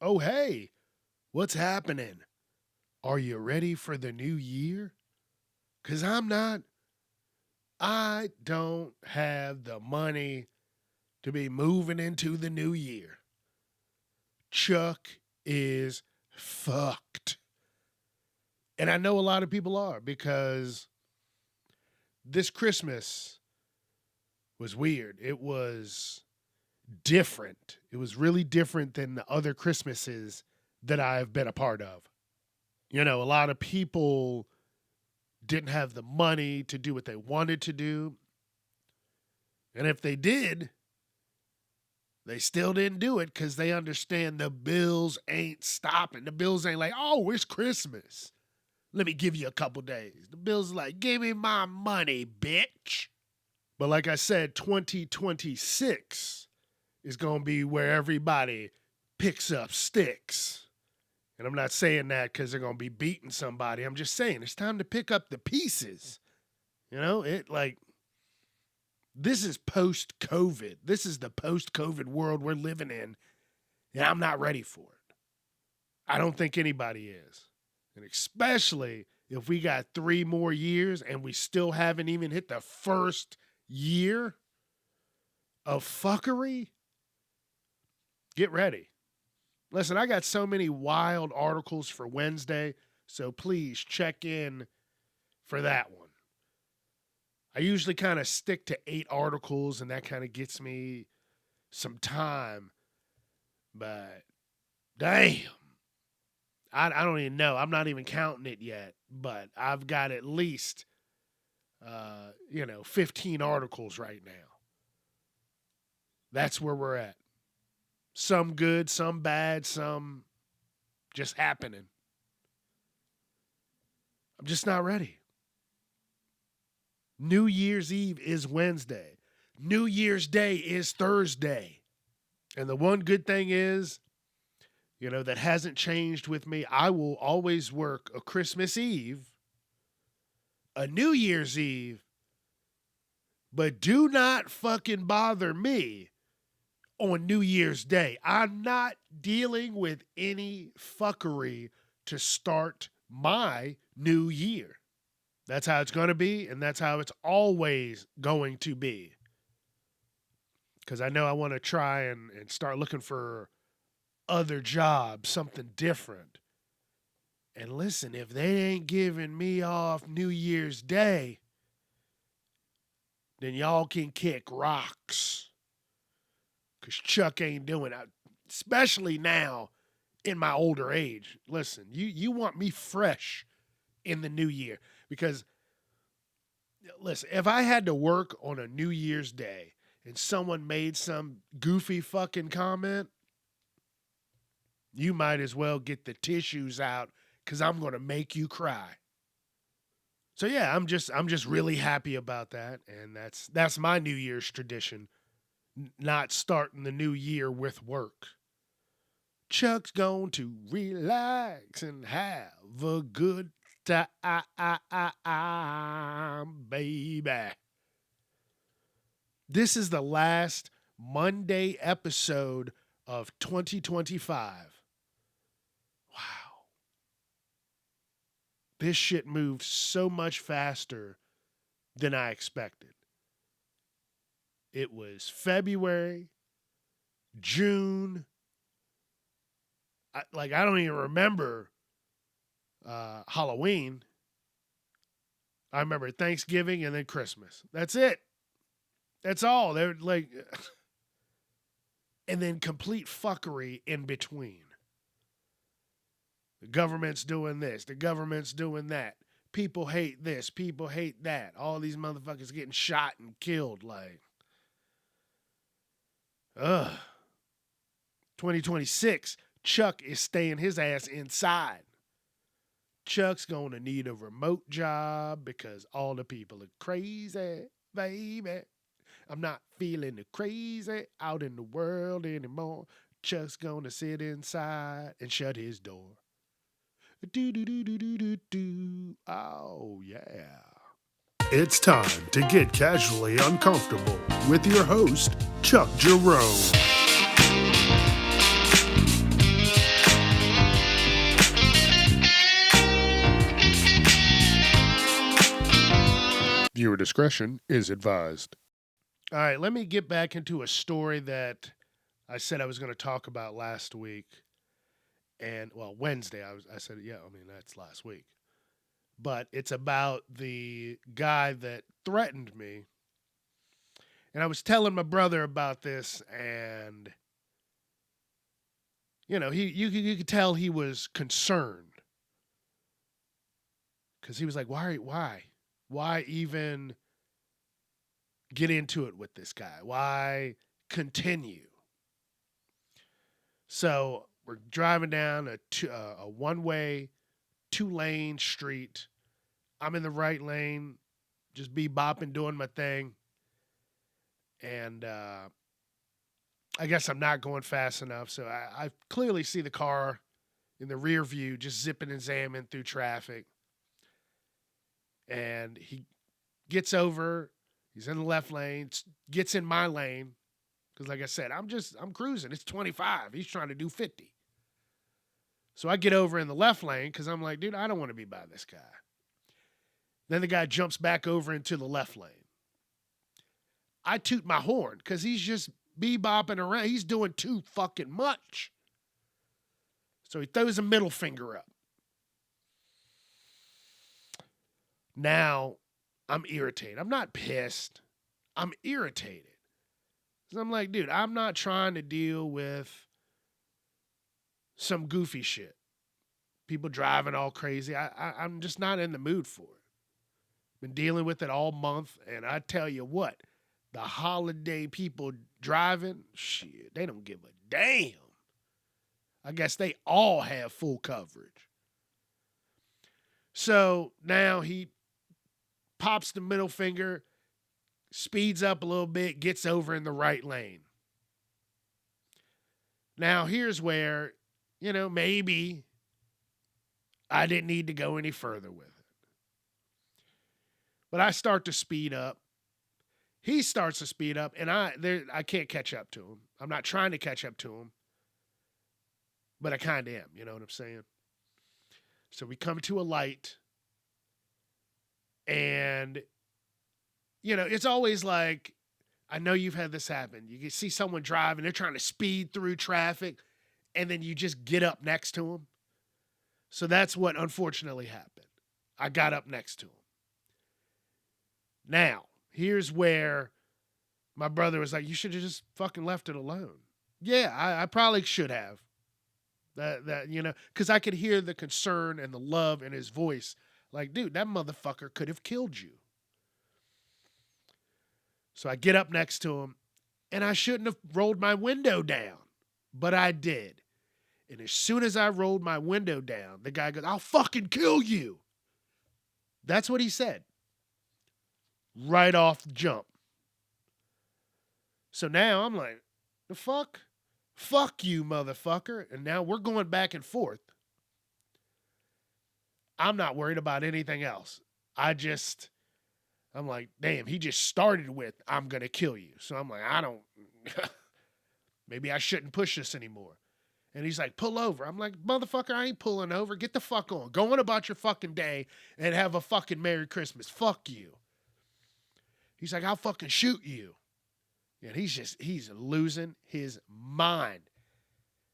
Oh, hey, what's happening? Are you ready for the new year? Because I'm not. I don't have the money to be moving into the new year. Chuck is fucked. And I know a lot of people are because this Christmas was weird. It was different. It was really different than the other Christmases that I've been a part of. A lot of people didn't have the money to do what they wanted to do. And if they did, they still didn't do it because they understand the bills ain't stopping. The bills ain't like, oh, it's Christmas. Let me give you a couple days. The bills are like, give me my money, bitch. But like I said, 2026 is going to be where everybody picks up sticks. And I'm not saying that because they're going to be beating somebody. I'm just saying it's time to pick up the pieces. This is post-COVID. This is the post-COVID world we're living in, and I'm not ready for it. I don't think anybody is. And especially if we got 3 more years and we still haven't even hit the first year of fuckery, get ready. Listen, I got so many wild articles for Wednesday, so please check in for that one. I usually kind of stick to 8 articles, and that kind of gets me some time. But damn, I don't even know. I'm not even counting it yet, but I've got at least, 15 articles right now. That's where we're at. Some good, some bad, some just happening. I'm just not ready. New Year's Eve is Wednesday. New Year's Day is Thursday. And the one good thing is, that hasn't changed with me. I will always work a Christmas Eve, a New Year's Eve, but do not fucking bother me on New Year's Day. I'm not dealing with any fuckery to start my new year. That's how it's going to be, and that's how it's always going to be. Because I know I want to try and start looking for other jobs, something different. And listen, if they ain't giving me off New Year's Day, then y'all can kick rocks. Because Chuck ain't doing it, especially now in my older age. Listen, you want me fresh in the new year. Because, listen, if I had to work on a New Year's Day and someone made some goofy fucking comment, you might as well get the tissues out because I'm going to make you cry. So, yeah, I'm just really happy about that. And that's my New Year's tradition. Not starting the new year with work. Chuck's going to relax and have a good time, baby. This is the last Monday episode of 2025. Wow. This shit moves so much faster than I expected. It was February, June. I don't even remember Halloween. I remember Thanksgiving and then Christmas. That's it. That's all. They're like, and then complete fuckery in between. The government's doing this. The government's doing that. People hate this. People hate that. All these motherfuckers getting shot and killed. Like, 2026, Chuck is staying his ass inside. Chuck's going to need a remote job because all the people are crazy, baby. I'm not feeling the crazy out in the world anymore. Chuck's going to sit inside and shut his door. Do. Oh, yeah. It's time to get casually uncomfortable with your host, Chuck Jerome. Viewer discretion is advised. All right, let me get back into a story that I said I was going to talk about last week. And, well, Wednesday, I said, yeah, I mean, that's last week. But it's about the guy that threatened me. And I was telling my brother about this, and, you know, you could tell he was concerned. Because he was like, why even get into it with this guy? Why continue? So we're driving down a one-way, two-lane street. I'm in the right lane, just bopping, doing my thing. And I guess I'm not going fast enough. So I clearly see the car in the rear view just zipping and zamming through traffic. And he gets over. He's in the left lane, gets in my lane. Because like I said, I'm cruising. It's 25. He's trying to do 50. So I get over in the left lane because I'm like, dude, I don't want to be by this guy. Then the guy jumps back over into the left lane. I toot my horn because he's just bebopping around. He's doing too fucking much. So he throws a middle finger up. Now I'm irritated. I'm not pissed. I'm irritated. So I'm like, dude, I'm not trying to deal with some goofy shit. People driving all crazy. I'm just not in the mood for it. Been dealing with it all month, and I tell you what, the holiday people driving, shit, they don't give a damn. I guess they all have full coverage. So now he pops the middle finger, speeds up a little bit, gets over in the right lane. Now here's where, maybe I didn't need to go any further with it. But I start to speed up. He starts to speed up, and I can't catch up to him. I'm not trying to catch up to him, but I kind of am. You know what I'm saying? So we come to a light, and, it's always like, I know you've had this happen. You can see someone driving, they're trying to speed through traffic, and then you just get up next to them. So that's what unfortunately happened. I got up next to him. Now, here's where my brother was like, you should have just fucking left it alone. Yeah, I probably should have. Because I could hear the concern and the love in his voice. Like, dude, that motherfucker could have killed you. So I get up next to him, and I shouldn't have rolled my window down, but I did. And as soon as I rolled my window down, the guy goes, I'll fucking kill you. That's what he said. Right off the jump. So now I'm like, the fuck? Fuck you, motherfucker. And now we're going back and forth. I'm not worried about anything else. I'm like, damn, he just started with, I'm going to kill you. So I'm like, maybe I shouldn't push this anymore. And he's like, pull over. I'm like, motherfucker, I ain't pulling over. Get the fuck on. Go on about your fucking day and have a fucking Merry Christmas. Fuck you. He's like, I'll fucking shoot you. And he's losing his mind.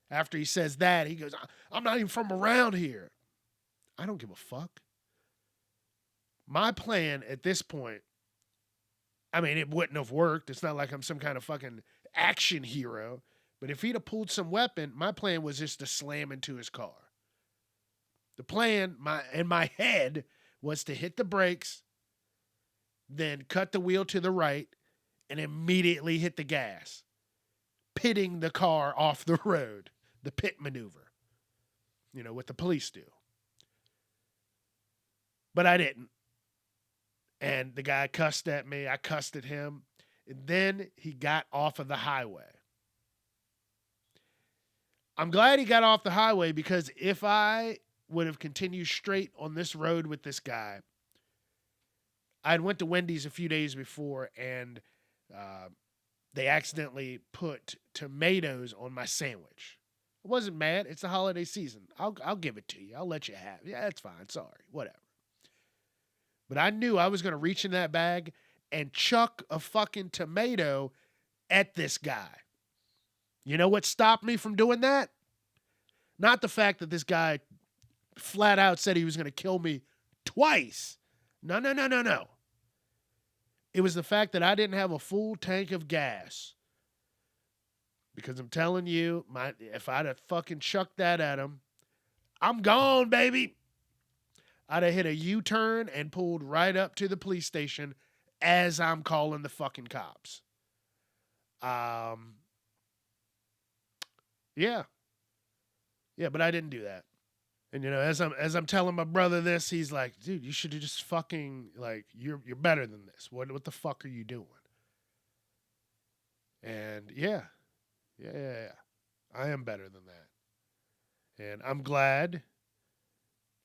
After he says that, he goes, I'm not even from around here. I don't give a fuck. My plan at this point, I mean, it wouldn't have worked. It's not like I'm some kind of fucking action hero. But if he'd have pulled some weapon, my plan was just to slam into his car. The plan in my head was to hit the brakes, then cut the wheel to the right, and immediately hit the gas, pitting the car off the road, the pit maneuver, what the police do. But I didn't. And the guy cussed at me. I cussed at him. And then he got off of the highway. I'm glad he got off the highway because if I would have continued straight on this road with this guy, I went to Wendy's a few days before and they accidentally put tomatoes on my sandwich. I wasn't mad. It's the holiday season. I'll give it to you. I'll let you have it. Yeah, that's fine. Sorry. Whatever. But I knew I was going to reach in that bag and chuck a fucking tomato at this guy. You know what stopped me from doing that? Not the fact that this guy flat out said he was going to kill me twice. No, no, no, no, no. It was the fact that I didn't have a full tank of gas. Because I'm telling you, if I'd have fucking chucked that at him, I'm gone, baby. I'd have hit a U-turn and pulled right up to the police station as I'm calling the fucking cops. Yeah. Yeah, but I didn't do that. And as I'm telling my brother this, he's like, dude, you should have just fucking like you're better than this. What the fuck are you doing? And yeah. I am better than that. And I'm glad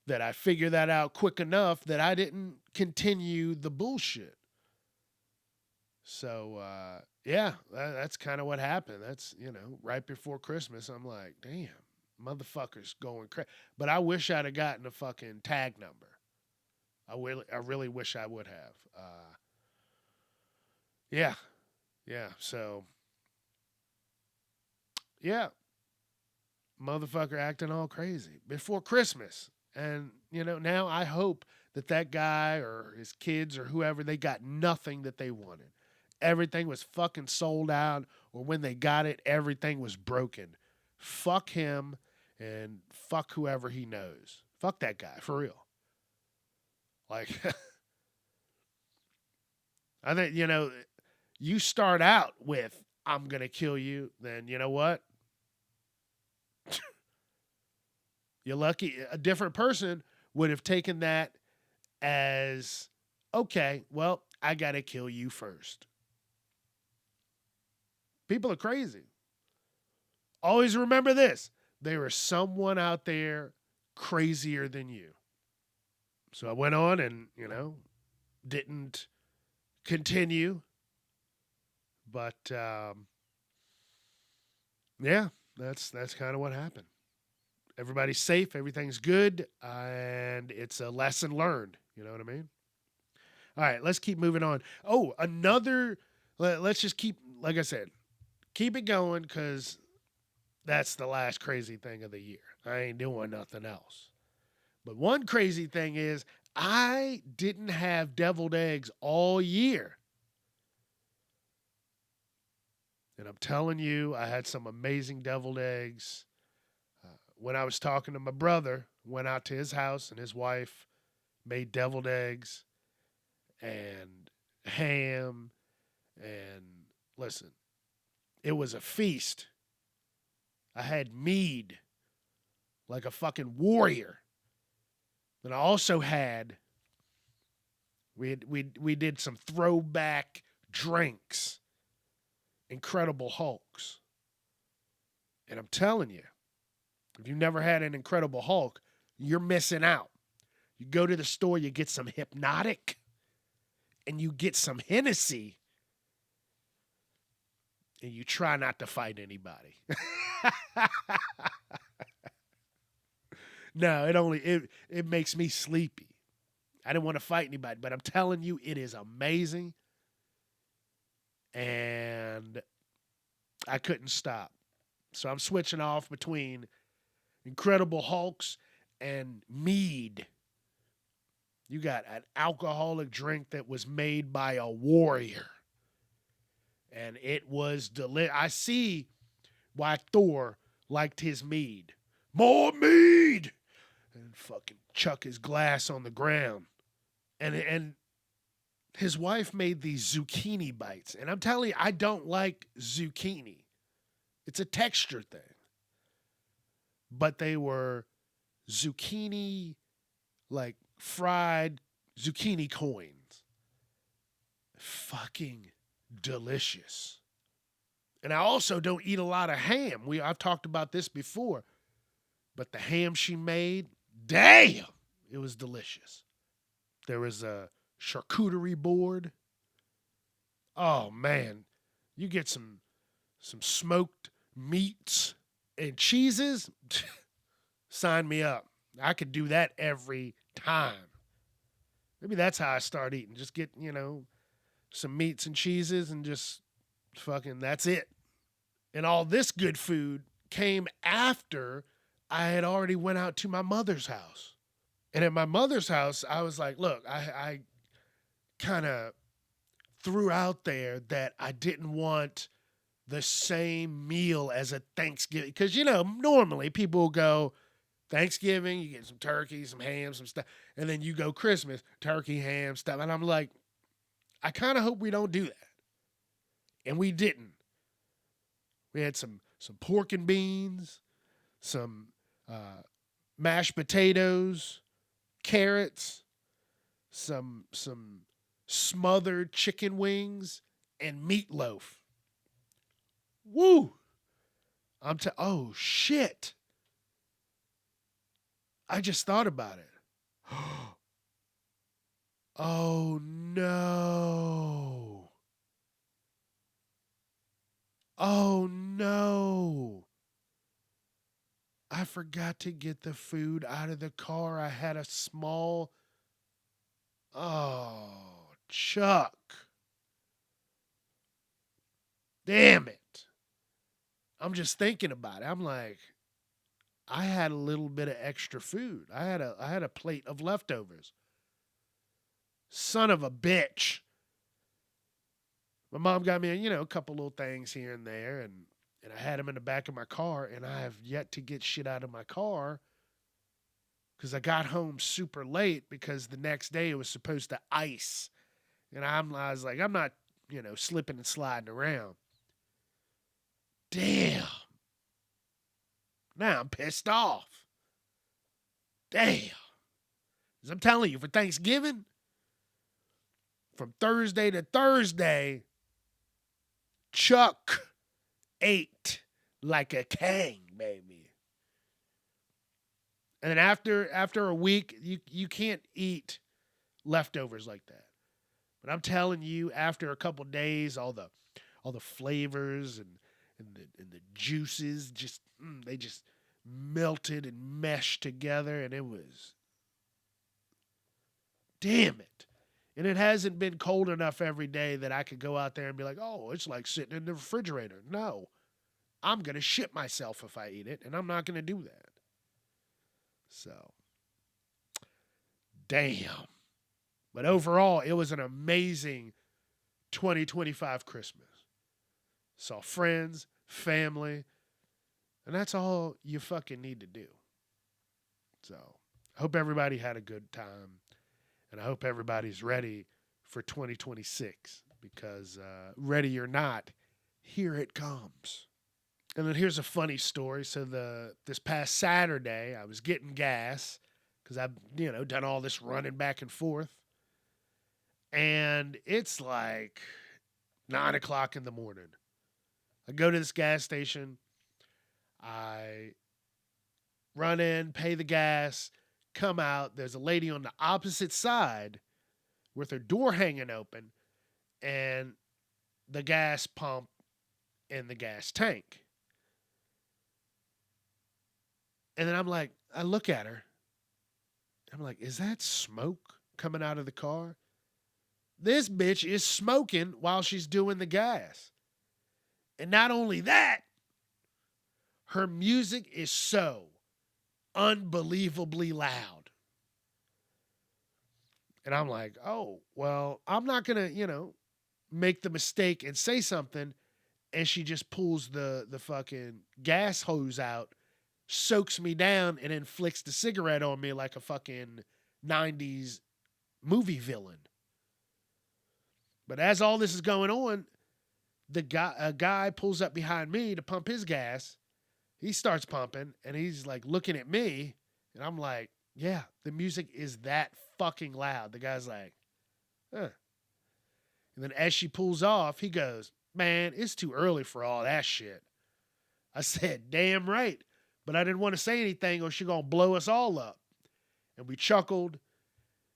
that I figured that out quick enough that I didn't continue the bullshit. So, yeah, that's kind of what happened. That's, right before Christmas, I'm like, damn, motherfucker's going crazy. But I wish I'd have gotten a fucking tag number. I really wish I would have. Yeah. So, yeah, motherfucker acting all crazy before Christmas. And, now I hope that guy or his kids or whoever, they got nothing that they wanted. Everything was fucking sold out, or when they got it, everything was broken. Fuck him and fuck whoever he knows. Fuck that guy, for real. Like, I think, you start out with, I'm going to kill you, then you know what? You're lucky. A different person would have taken that as, okay, well, I got to kill you first. People are crazy. Always remember this. There is someone out there crazier than you. So I went on and, didn't continue. But, yeah, that's kind of what happened. Everybody's safe. Everything's good. And it's a lesson learned. You know what I mean? All right, let's keep moving on. Oh, let's just keep, like I said, keep it going because that's the last crazy thing of the year. I ain't doing nothing else. But one crazy thing is I didn't have deviled eggs all year. And I'm telling you, I had some amazing deviled eggs. When I was talking to my brother, went out to his house and his wife made deviled eggs and ham. And listen, it was a feast. I had mead like a fucking warrior. And I also had, we did some throwback drinks, Incredible Hulks. And I'm telling you, if you've never had an Incredible Hulk, you're missing out. You go to the store, you get some Hypnotic, and you get some Hennessy, and you try not to fight anybody. No, it makes me sleepy. I didn't want to fight anybody, but I'm telling you, it is amazing. And I couldn't stop. So I'm switching off between Incredible Hulks and mead. You got an alcoholic drink that was made by a warrior. And it was delicious. I see why Thor liked his mead. More mead! And fucking chuck his glass on the ground. And his wife made these zucchini bites. And I'm telling you, I don't like zucchini. It's a texture thing. But they were zucchini, like fried zucchini coins. Fucking delicious. And I also don't eat a lot of ham. I've talked about this before. But the ham she made, damn, it was delicious. There was a charcuterie board. Oh, man. You get some smoked meats and cheeses. Sign me up. I could do that every time. Maybe that's how I start eating. Just get, some meats and cheeses and just fucking that's it. And all this good food came after I had already went out to my mother's house. And at my mother's house, I was like, look, I kind of threw out there that I didn't want the same meal as a Thanksgiving. Because, normally people will go Thanksgiving, you get some turkey, some ham, some stuff. And then you go Christmas, turkey, ham, stuff. And I'm like, I kind of hope we don't do that. And we didn't. We had some pork and beans, some mashed potatoes, carrots, some smothered chicken wings, and meatloaf. Woo! Oh shit. I just thought about it. Oh no. Oh no. I forgot to get the food out of the car. I had a small. Oh, Chuck. Damn it. I'm just thinking about it. I'm like, I had a little bit of extra food. I had a plate of leftovers. Son of a bitch. My mom got me, a couple little things here and there, and I had them in the back of my car, and I have yet to get shit out of my car because I got home super late because the next day it was supposed to ice, and I was like, I'm not, slipping and sliding around. Damn. Now I'm pissed off. Damn. As I'm telling you, for Thanksgiving, from Thursday to Thursday, Chuck ate like a king, baby. And then after a week, you can't eat leftovers like that. But I'm telling you, after a couple days, all the flavors and the juices they just melted and meshed together, and it was damn it. And it hasn't been cold enough every day that I could go out there and be like, oh, it's like sitting in the refrigerator. No, I'm going to shit myself if I eat it, and I'm not going to do that. So, damn. But overall, it was an amazing 2025 Christmas. Saw friends, family, and that's all you fucking need to do. So, I hope everybody had a good time, and I hope everybody's ready for 2026 because, ready or not, here it comes. And then here's a funny story. So this past Saturday, I was getting gas because I've done all this running back and forth, and it's like 9 o'clock in the morning. I go to this gas station. I run in, pay the gas, come out. There's a lady on the opposite side with her door hanging open and the gas pump in the gas tank. And then I look at her. I'm like, is that smoke coming out of the car? This bitch is smoking while she's doing the gas. And not only that, her music is so unbelievably loud. And I'm like, oh, well, I'm not going to, make the mistake and say something. And she just pulls the fucking gas hose out, soaks me down, and then flicks the cigarette on me like a fucking 90s movie villain. But as all this is going on, a guy pulls up behind me to pump his gas. He starts pumping, and he's like looking at me, and I'm like, yeah, the music is that fucking loud. The guy's like, huh. And then as she pulls off, he goes, man, it's too early for all that shit. I said, damn right. But I didn't want to say anything or she's going to blow us all up. And we chuckled,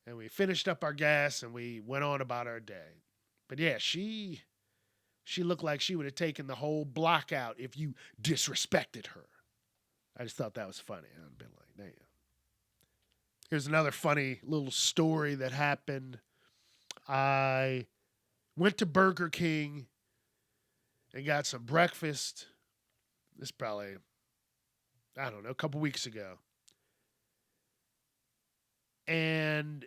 and we finished up our gas, and we went on about our day. But yeah, she looked like she would have taken the whole block out if you disrespected her. I just thought that was funny. I'd been like, damn. Here's another funny little story that happened. I went to Burger King and got some breakfast. This is probably, I don't know, a couple weeks ago. And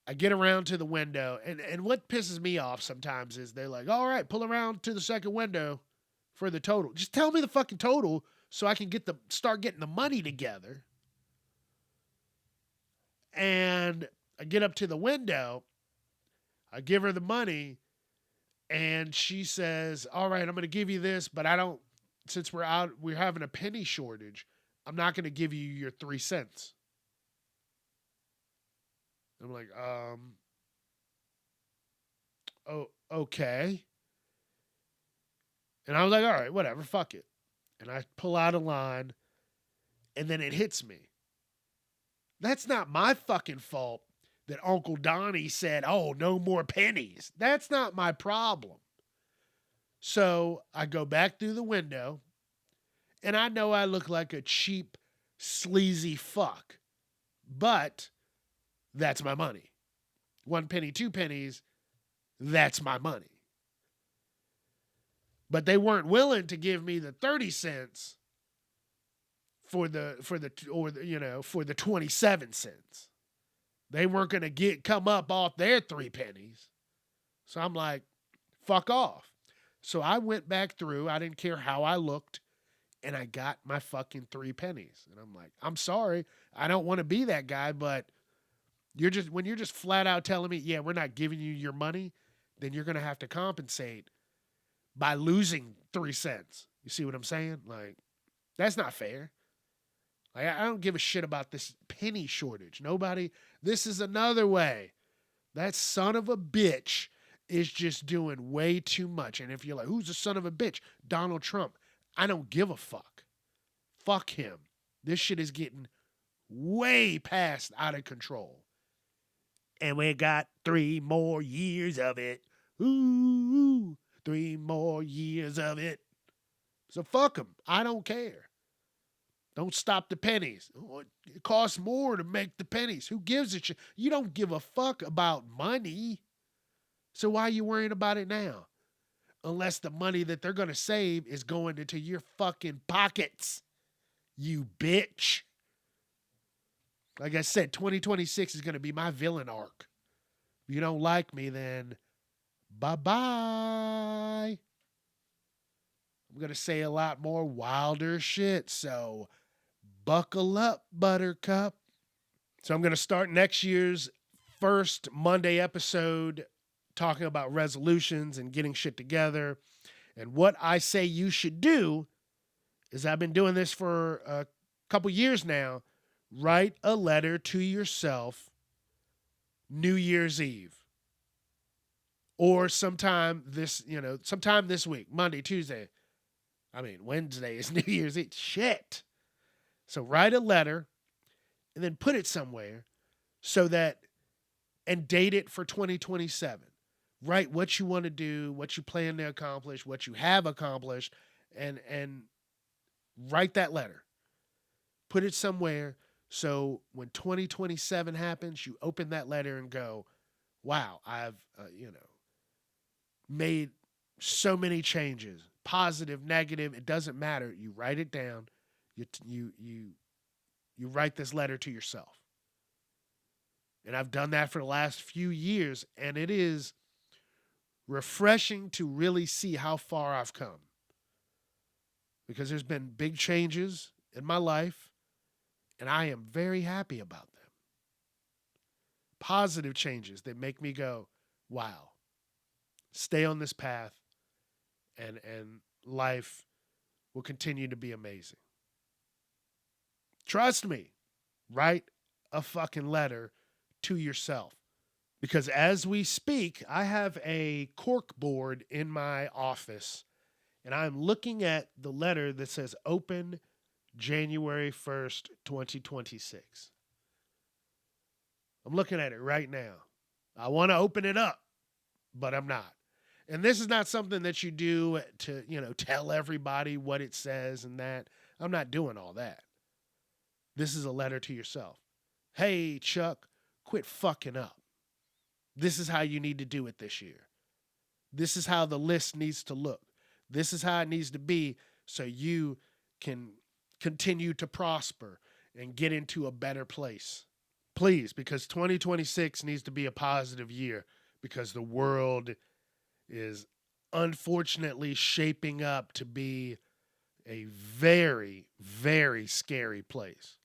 I get around to the window, and what pisses me off sometimes is they're like, all right, pull around to the second window for the total. Just tell me the fucking total so I can start getting the money together. And I get up to the window, I give her the money, and she says, all right, I'm going to give you this, but since we're having a penny shortage, I'm not going to give you your 3 cents. I'm like, oh, okay. And I was like, all right, whatever, fuck it. And I pull out a line, and then it hits me. That's not my fucking fault that Uncle Donnie said, oh, no more pennies. That's not my problem. So I go back through the window, and I know I look like a cheap, sleazy fuck, but that's my money. 1 penny, 2 pennies, that's my money. But they weren't willing to give me the 30 cents for the 27 cents. They weren't going to come up off their 3 pennies. So I'm like, fuck off. So I went back through, I didn't care how I looked, and I got my fucking 3 pennies. And I'm like, I'm sorry, I don't want to be that guy, but when you're just flat out telling me, yeah, we're not giving you your money, then you're going to have to compensate by losing 3 cents. You see what I'm saying? Like, that's not fair. Like, I don't give a shit about this penny shortage. This is another way. That son of a bitch is just doing way too much. And if you're like, who's the son of a bitch? Donald Trump. I don't give a fuck. Fuck him. This shit is getting way past out of control. And we got 3 more years of it. Ooh, 3 more years of it. So fuck them. I don't care. Don't stop the pennies. It costs more to make the pennies. Who gives a shit? You don't give a fuck about money. So why are you worrying about it now? Unless the money that they're going to save is going into your fucking pockets. You bitch. Like I said, 2026 is going to be my villain arc. If you don't like me, then bye-bye. I'm going to say a lot more wilder shit, so buckle up, Buttercup. So I'm going to start next year's first Monday episode talking about resolutions and getting shit together. And what I say you should do is, I've been doing this for a couple years now. Write a letter to yourself New Year's Eve. Or sometime this week, Monday, Tuesday. Wednesday is New Year's Eve. Shit. So write a letter and then put it somewhere and date it for 2027. Write what you want to do, what you plan to accomplish, what you have accomplished, and write that letter. Put it somewhere so when 2027 happens, you open that letter and go, wow, I've, made so many changes, positive, negative, it doesn't matter. You write it down. You write this letter to yourself. And I've done that for the last few years, and it is refreshing to really see how far I've come. Because there's been big changes in my life, and I am very happy about them. Positive changes that make me go, wow, stay on this path, and life will continue to be amazing. Trust me, write a fucking letter to yourself. Because as we speak, I have a cork board in my office, and I'm looking at the letter that says open January 1st, 2026. I'm looking at it right now. I want to open it up, but I'm not. And this is not something that you do to, tell everybody what it says and that. I'm not doing all that. This is a letter to yourself. hey, Chuck, quit fucking up. This is how you need to do it this year. This is how the list needs to look. This is how it needs to be so you can continue to prosper and get into a better place. Please, because 2026 needs to be a positive year because the world is unfortunately shaping up to be a very, very scary place.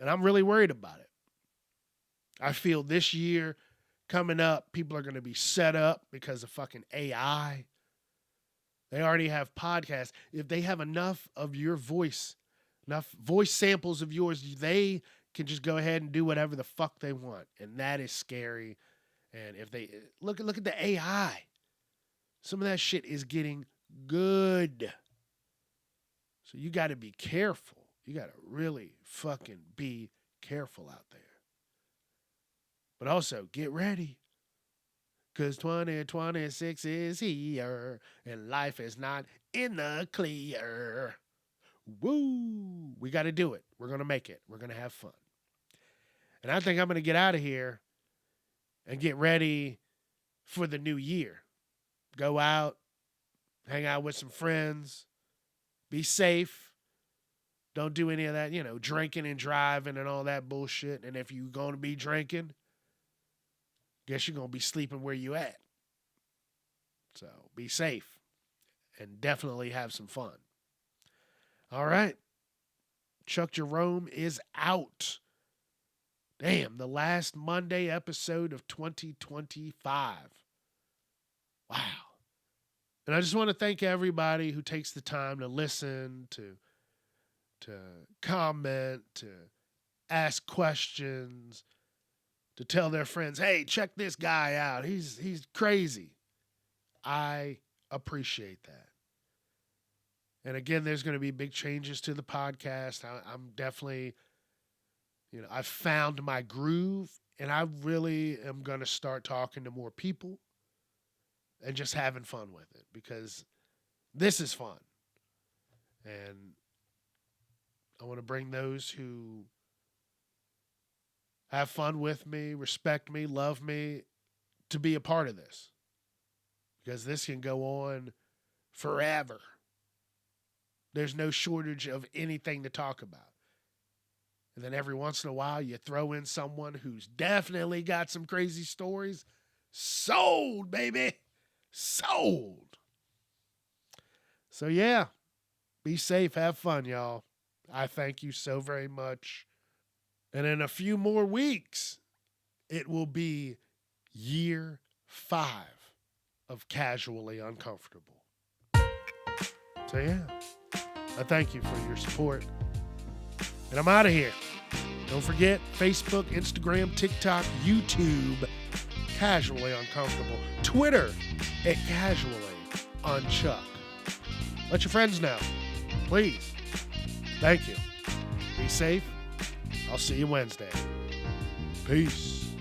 And I'm really worried about it. I feel this year coming up, people are going to be set up because of fucking AI. They already have podcasts. If they have enough of your voice, enough voice samples of yours, they can just go ahead and do whatever the fuck they want. And that is scary. And if they look at the AI, some of that shit is getting good. So you got to be careful. You got to really fucking be careful out there. But also, get ready. Because 2026 is here, and life is not in the clear. Woo! We got to do it. We're going to make it. We're going to have fun. And I think I'm going to get out of here and get ready for the new year. Go out, hang out with some friends, be safe. Don't do any of that, drinking and driving and all that bullshit. And if you're going to be drinking, guess you're going to be sleeping where you at. So be safe and definitely have some fun. All right. Chuck Jerome is out. Damn, the last Monday episode of 2025. Wow. And I just want to thank everybody who takes the time to listen, to comment, to ask questions, to tell their friends, hey, check this guy out. He's crazy. I appreciate that. And again, there's going to be big changes to the podcast. I'm definitely, I've found my groove, and I really am going to start talking to more people and just having fun with it because this is fun. And I want to bring those who have fun with me, respect me, love me, to be a part of this. Because this can go on forever. There's no shortage of anything to talk about. And then every once in a while, you throw in someone who's definitely got some crazy stories. Sold, baby. Sold. So, yeah, be safe. Have fun, y'all. I thank you so very much. And in a few more weeks, it will be year 5 of Casually Uncomfortable. So, yeah, I thank you for your support. And I'm out of here. Don't forget, Facebook, Instagram, TikTok, YouTube, Casually Uncomfortable. Twitter at Casually Unchuck. Let your friends know. Please. Thank you. Be safe. I'll see you Wednesday. Peace.